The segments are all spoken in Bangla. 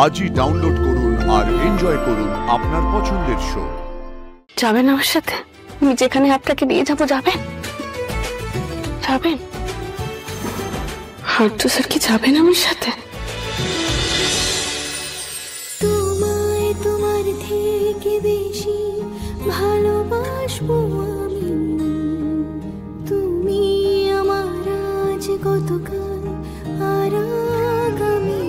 আজই ডাউনলোড করুন আর এনজয় করুন আপনার পছন্দের শো। যাবেন আমার সাথে? আমি যেখানে আপনাকে নিয়ে যাবো যাবেন? যাবেন? হার্টু স্যার কি যাবেন আমার সাথে? তোমায় তোমার থেকে বেশি ভালোবাসবো আমি। তুমি আমার আজ গতকাল আর আগামী,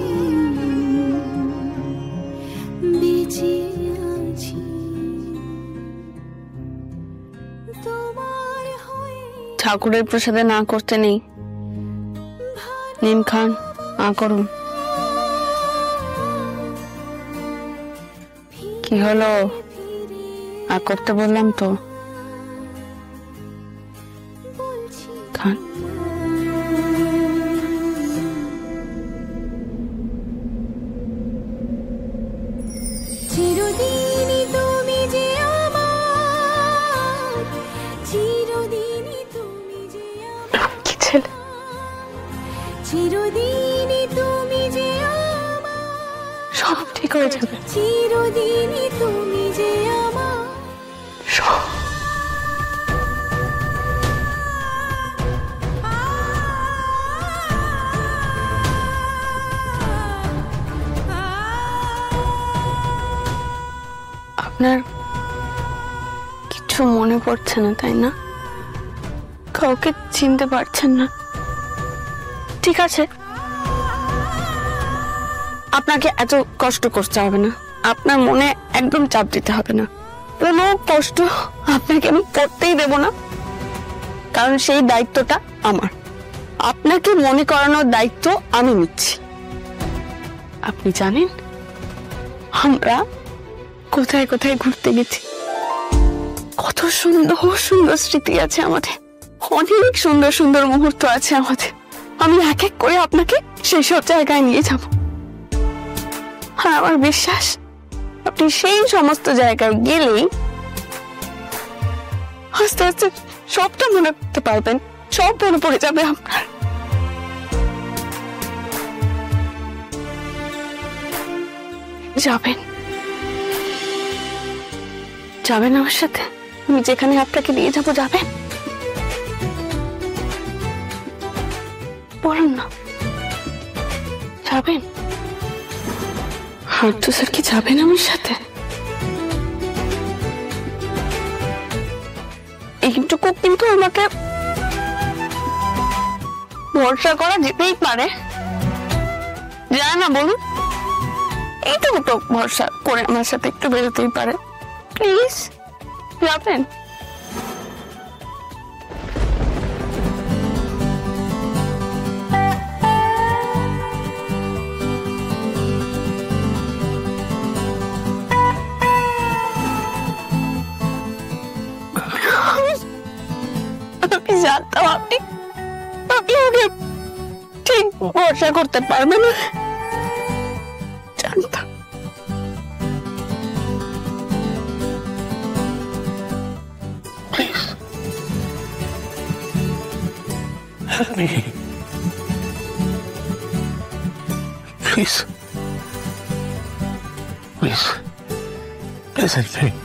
বেঁচে আছি তোমার হয়ে। ঠাকুরের প্রসাদে না করতে নেই, নিন খান, না করুন। কি হলো? আর করতে বললাম তো, খান। চিরদিনই তুমি যে আমার, চিরদিনই তুমি যে আমার, কি ছেলে! চিরদিনই তুমি যে আমার, সব ঠিক হয়ে যাবে। চিরদিনই তুমি যে আমার। আপনার কিছু মনে পড়ছে না, তাই না? কাউকে চিনতে পারছেন না? ঠিক আছে, আপনাকে এত কষ্ট করতে হবে না, আপনার মনে একদম চাপ দিতে হবে না। কোনো কষ্ট আপনাকে আমি করতেই দেব না, কারণ সেই দায়িত্বটা আমার। আপনাকে মনে করানোর দায়িত্ব আমি নিচ্ছি। আপনি জানেন আমরা কোথায় কোথায় ঘুরতে গেছি, কত সুন্দর সুন্দর স্মৃতি আছে আমাদের, অনেক সুন্দর সুন্দর মুহূর্ত আছে আমাদের। আমি এক এক করে আপনাকে সেই সব জায়গায় নিয়ে যাব, আর আমার বিশ্বাস আপনি সেই সমস্ত জায়গায় গেলেই আস্তে আস্তে সবটা মনে করতে পারবেন, সব মনে পড়ে যাবে আপনার। যাবেন? যাবেন আমার সাথে? আমি যেখানে আপনাকে নিয়ে যাবো যাবেন? বলুন না, যাবেন? হার্টু স্যার কি যাবেন আমার সাথে? এইটুকু কিন্তু আমাকে ভরসা করা যেতেই পারে, যায় না বলুন? এইটুকু তো ভরসা করে আমার সাথে একটু বেরোতেই পারে। প্লিজ যাবেন? আমি জানতাম আপনি ওকে ঠিক ভরসা করতে পারবেন না, জানতাম। Help me. Please. Please. Please help me.